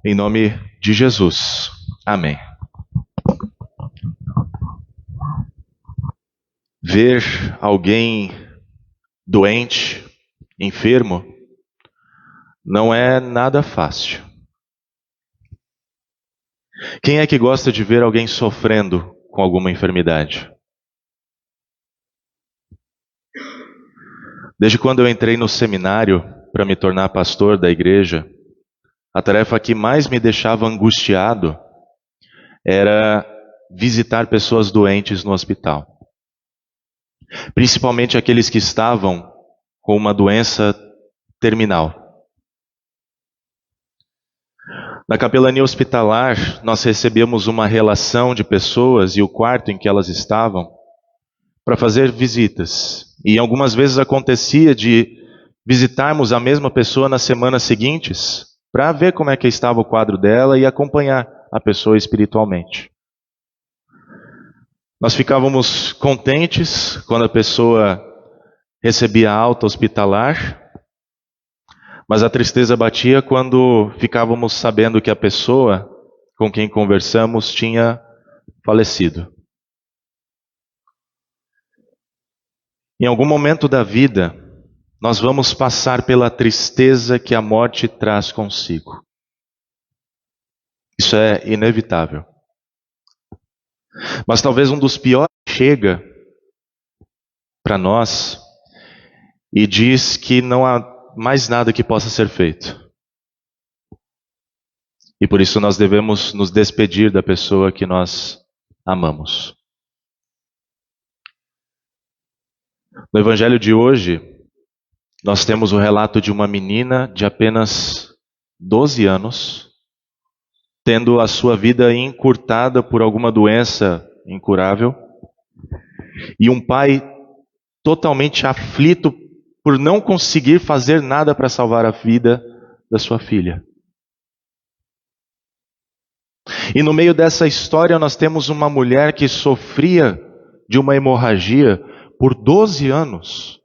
Em nome de Jesus. Amém. Ver alguém doente, enfermo, não é nada fácil. Quem é que gosta de ver alguém sofrendo com alguma enfermidade? Desde quando eu entrei no seminário para me tornar pastor da igreja, a tarefa que mais me deixava angustiado era visitar pessoas doentes no hospital. Principalmente aqueles que estavam com uma doença terminal. Na capelania hospitalar, nós recebíamos uma relação de pessoas e o quarto em que elas estavam para fazer visitas. E algumas vezes acontecia de visitarmos a mesma pessoa nas semanas seguintes para ver como é que estava o quadro dela e acompanhar a pessoa espiritualmente. Nós ficávamos contentes quando a pessoa recebia alta hospitalar, mas a tristeza batia quando ficávamos sabendo que a pessoa com quem conversamos tinha falecido. Em algum momento da vida, nós vamos passar pela tristeza que a morte traz consigo. Isso é inevitável. Mas talvez um dos piores chega para nós e diz que não há mais nada que possa ser feito. E por isso nós devemos nos despedir da pessoa que nós amamos. No evangelho de hoje, nós temos o relato de uma menina de apenas 12 anos, tendo a sua vida encurtada por alguma doença incurável, e um pai totalmente aflito por não conseguir fazer nada para salvar a vida da sua filha. E no meio dessa história nós temos uma mulher que sofria de uma hemorragia por 12 anos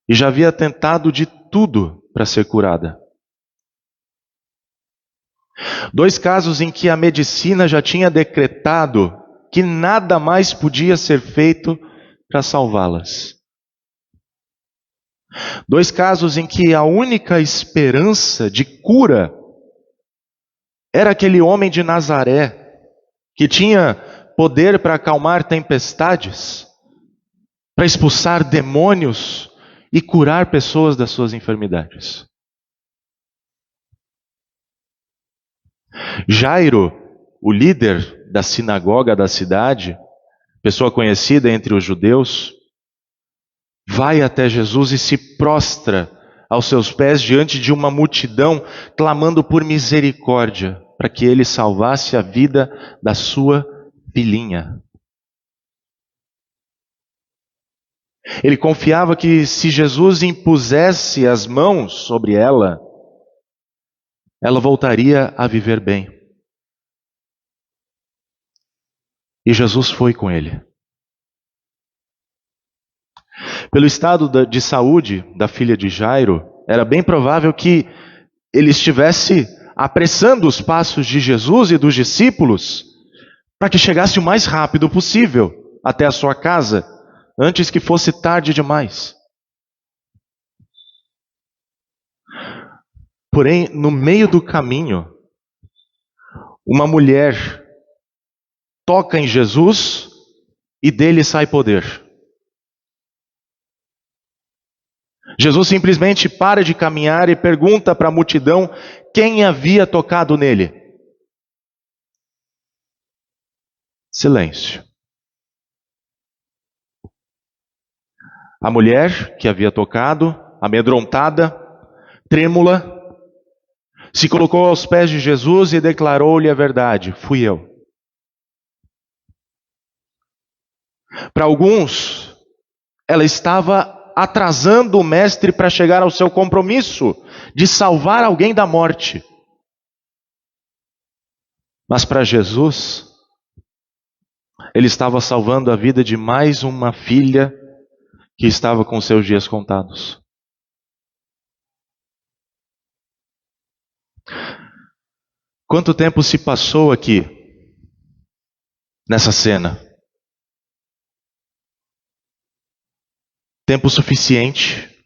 e já havia tentado de tudo para ser curada. 2 casos em que a medicina já tinha decretado que nada mais podia ser feito para salvá-las. 2 casos em que a única esperança de cura era aquele homem de Nazaré, que tinha poder para acalmar tempestades, para expulsar demônios e curar pessoas das suas enfermidades. Jairo, o líder da sinagoga da cidade, pessoa conhecida entre os judeus, vai até Jesus e se prostra aos seus pés diante de uma multidão, clamando por misericórdia, para que ele salvasse a vida da sua filhinha. Ele confiava que se Jesus impusesse as mãos sobre ela, ela voltaria a viver bem. E Jesus foi com ele. Pelo estado de saúde da filha de Jairo, era bem provável que ele estivesse apressando os passos de Jesus e dos discípulos para que chegasse o mais rápido possível até a sua casa, antes que fosse tarde demais. Porém, no meio do caminho, uma mulher toca em Jesus e dele sai poder. Jesus simplesmente para de caminhar e pergunta para a multidão quem havia tocado nele. Silêncio. A mulher que havia tocado, amedrontada, trêmula, se colocou aos pés de Jesus e declarou-lhe a verdade: fui eu. Para alguns, ela estava atrasando o mestre para chegar ao seu compromisso de salvar alguém da morte. Mas para Jesus, ele estava salvando a vida de mais uma filha que estava com seus dias contados. Quanto tempo se passou aqui, nessa cena? Tempo suficiente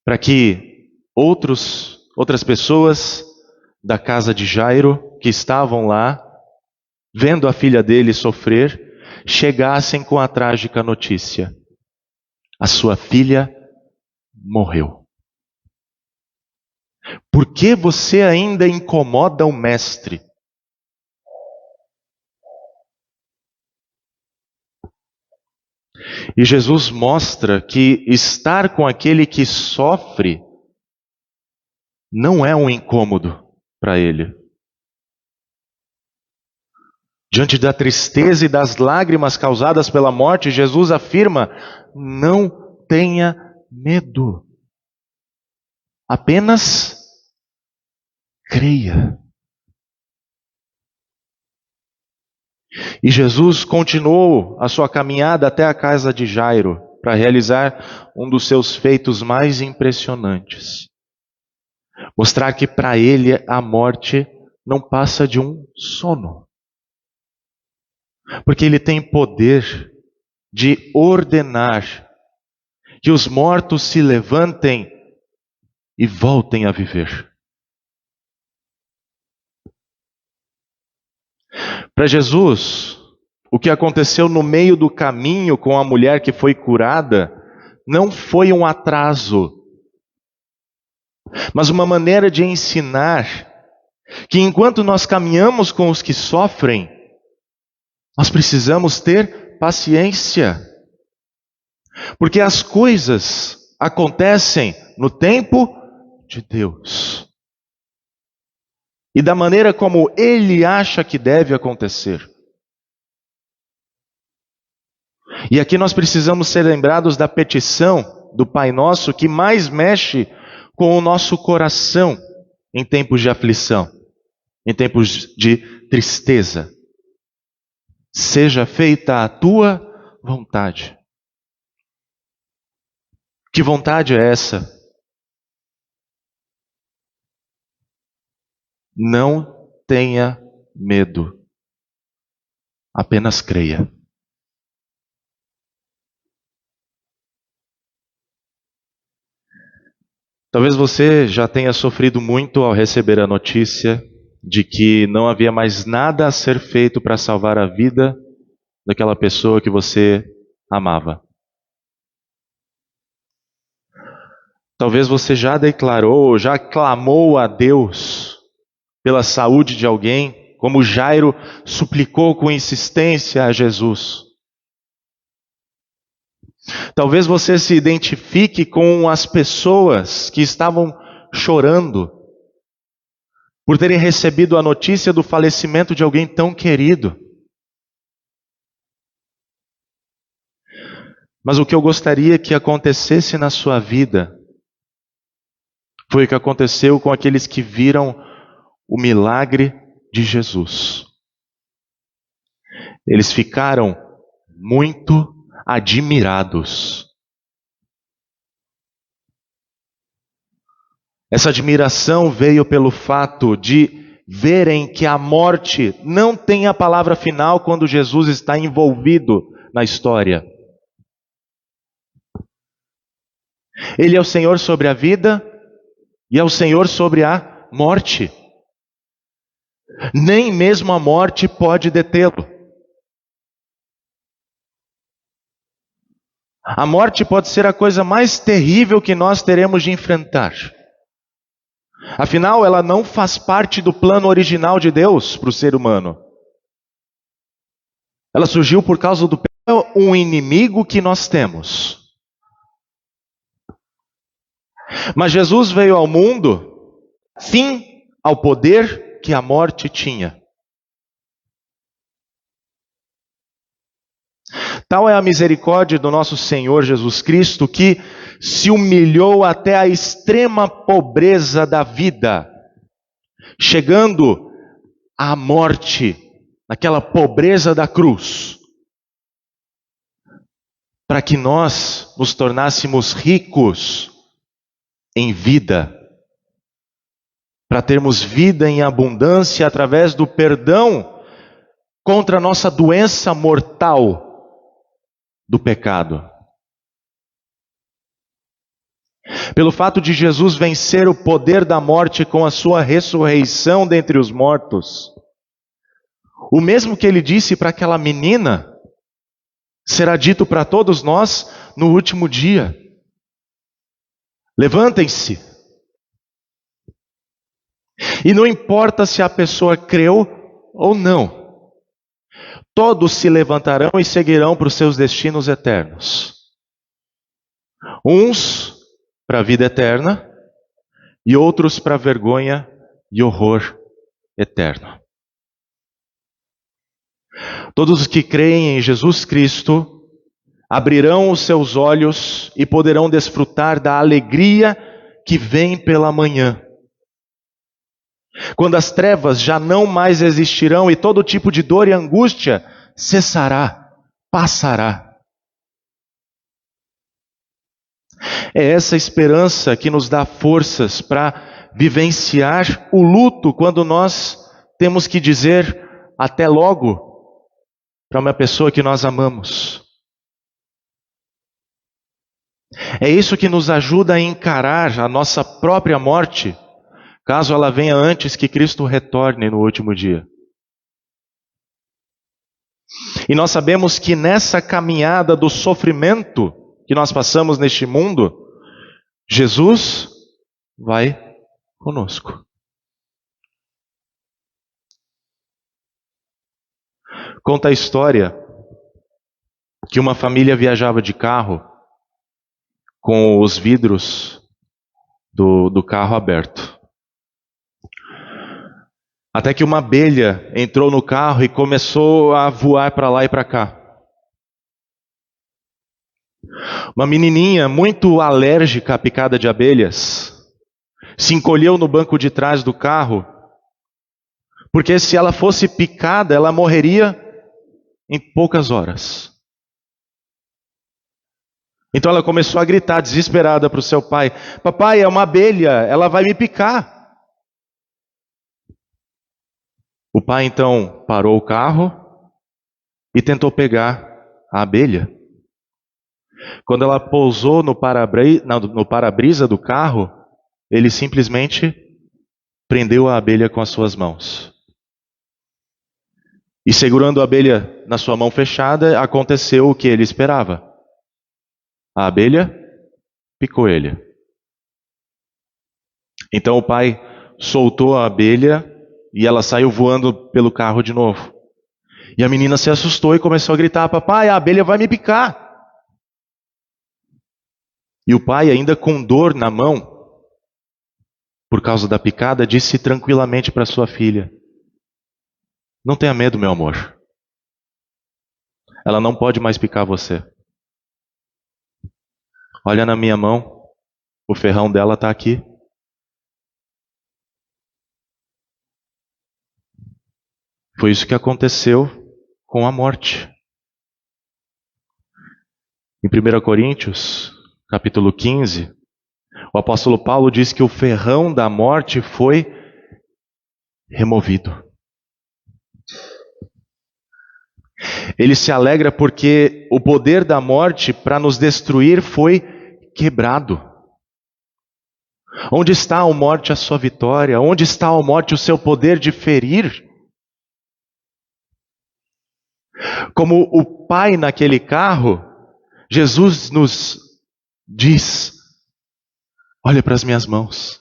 para que outras pessoas da casa de Jairo, que estavam lá, vendo a filha dele sofrer, chegassem com a trágica notícia: a sua filha morreu. Por que você ainda incomoda o mestre? E Jesus mostra que estar com aquele que sofre não é um incômodo para ele. Diante da tristeza e das lágrimas causadas pela morte, Jesus afirma: não tenha medo. Apenas creia. E Jesus continuou a sua caminhada até a casa de Jairo para realizar um dos seus feitos mais impressionantes. Mostrar que para ele a morte não passa de um sono. Porque ele tem poder de ordenar que os mortos se levantem e voltem a viver. Para Jesus, o que aconteceu no meio do caminho com a mulher que foi curada não foi um atraso, mas uma maneira de ensinar que enquanto nós caminhamos com os que sofrem, nós precisamos ter paciência, porque as coisas acontecem no tempo de Deus e da maneira como Ele acha que deve acontecer. E aqui nós precisamos ser lembrados da petição do Pai Nosso que mais mexe com o nosso coração em tempos de aflição, em tempos de tristeza. Seja feita a tua vontade. Que vontade é essa? Não tenha medo. Apenas creia. Talvez você já tenha sofrido muito ao receber a notícia de que não havia mais nada a ser feito para salvar a vida daquela pessoa que você amava. Talvez você já declarou, já clamou a Deus pela saúde de alguém, como Jairo suplicou com insistência a Jesus. Talvez você se identifique com as pessoas que estavam chorando por terem recebido a notícia do falecimento de alguém tão querido. Mas o que eu gostaria que acontecesse na sua vida foi o que aconteceu com aqueles que viram o milagre de Jesus. Eles ficaram muito admirados. Essa admiração veio pelo fato de verem que a morte não tem a palavra final quando Jesus está envolvido na história. Ele é o Senhor sobre a vida e é o Senhor sobre a morte. Nem mesmo a morte pode detê-lo. A morte pode ser a coisa mais terrível que nós teremos de enfrentar. Afinal, ela não faz parte do plano original de Deus para o ser humano. Ela surgiu por causa do um inimigo que nós temos. Mas Jesus veio ao mundo, fim ao poder que a morte tinha. Tal é a misericórdia do nosso Senhor Jesus Cristo, que se humilhou até a extrema pobreza da vida, chegando à morte, naquela pobreza da cruz, para que nós nos tornássemos ricos em vida, para termos vida em abundância através do perdão contra a nossa doença mortal do pecado. Pelo fato de Jesus vencer o poder da morte com a sua ressurreição dentre os mortos, o mesmo que ele disse para aquela menina, será dito para todos nós no último dia. Levantem-se. E não importa se a pessoa creu ou não, todos se levantarão e seguirão para os seus destinos eternos. Uns para a vida eterna e outros para a vergonha e horror eterno. Todos os que creem em Jesus Cristo abrirão os seus olhos e poderão desfrutar da alegria que vem pela manhã, quando as trevas já não mais existirão e todo tipo de dor e angústia cessará, passará. É essa esperança que nos dá forças para vivenciar o luto quando nós temos que dizer até logo para uma pessoa que nós amamos. É isso que nos ajuda a encarar a nossa própria morte, caso ela venha antes que Cristo retorne no último dia. E nós sabemos que nessa caminhada do sofrimento que nós passamos neste mundo, Jesus vai conosco. Conta a história que uma família viajava de carro com os vidros do carro aberto. Até que uma abelha entrou no carro e começou a voar para lá e para cá. Uma menininha muito alérgica à picada de abelhas se encolheu no banco de trás do carro, porque se ela fosse picada, ela morreria em poucas horas. Então ela começou a gritar desesperada para o seu pai: papai, é uma abelha, ela vai me picar. O pai então parou o carro e tentou pegar a abelha. Quando ela pousou no para-brisa do carro, ele simplesmente prendeu a abelha com as suas mãos. E segurando a abelha na sua mão fechada, aconteceu o que ele esperava. A abelha picou ele. Então o pai soltou a abelha e ela saiu voando pelo carro de novo. E a menina se assustou e começou a gritar: papai, a abelha vai me picar. E o pai, ainda com dor na mão, por causa da picada, disse tranquilamente para sua filha: não tenha medo, meu amor. Ela não pode mais picar você. Olha na minha mão, o ferrão dela está aqui. Foi isso que aconteceu com a morte. Em 1 Coríntios, capítulo 15, o apóstolo Paulo diz que o ferrão da morte foi removido. Ele se alegra porque o poder da morte para nos destruir foi quebrado. Onde está, ó morte, a sua vitória? Onde está, ó morte, o seu poder de ferir? Como o pai naquele carro, Jesus nos diz: olha para as minhas mãos.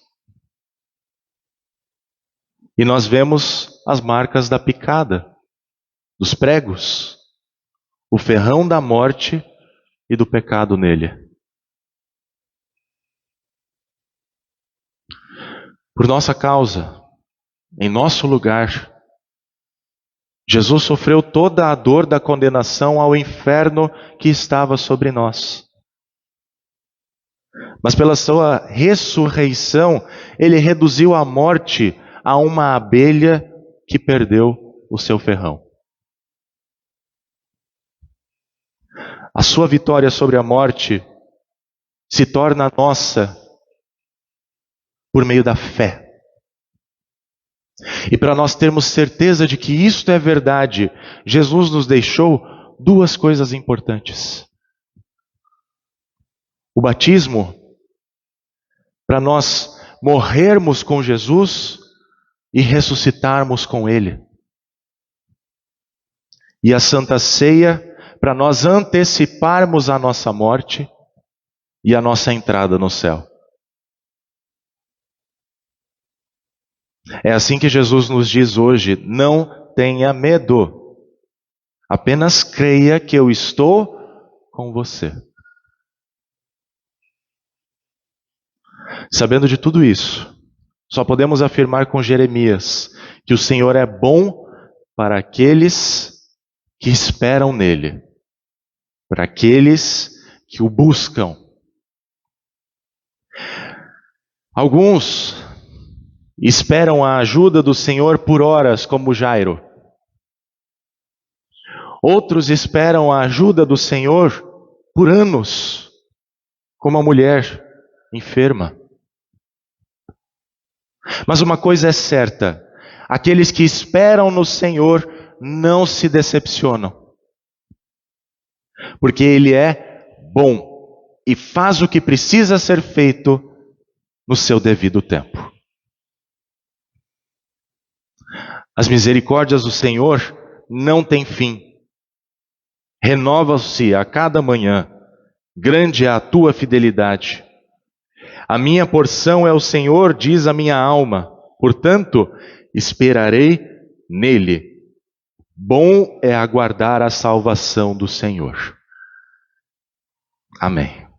E nós vemos as marcas da picada, dos pregos, o ferrão da morte e do pecado nele. Por nossa causa, em nosso lugar, Jesus sofreu toda a dor da condenação ao inferno que estava sobre nós. Mas pela sua ressurreição, ele reduziu a morte a uma abelha que perdeu o seu ferrão. A sua vitória sobre a morte se torna nossa por meio da fé. E para nós termos certeza de que isto é verdade, Jesus nos deixou duas coisas importantes. O batismo, para nós morrermos com Jesus e ressuscitarmos com Ele. E a Santa Ceia, para nós anteciparmos a nossa morte e a nossa entrada no céu. É assim que Jesus nos diz hoje: não tenha medo, apenas creia que eu estou com você. Sabendo de tudo isso, só podemos afirmar com Jeremias que o Senhor é bom para aqueles que esperam nele, para aqueles que o buscam. Alguns esperam a ajuda do Senhor por horas, como Jairo. Outros esperam a ajuda do Senhor por anos, como a mulher enferma. Mas uma coisa é certa: aqueles que esperam no Senhor não se decepcionam, porque Ele é bom e faz o que precisa ser feito no seu devido tempo. As misericórdias do Senhor não têm fim, renovam-se a cada manhã, grande é a tua fidelidade. A minha porção é o Senhor, diz a minha alma, portanto, esperarei nele. Bom é aguardar a salvação do Senhor. Amém.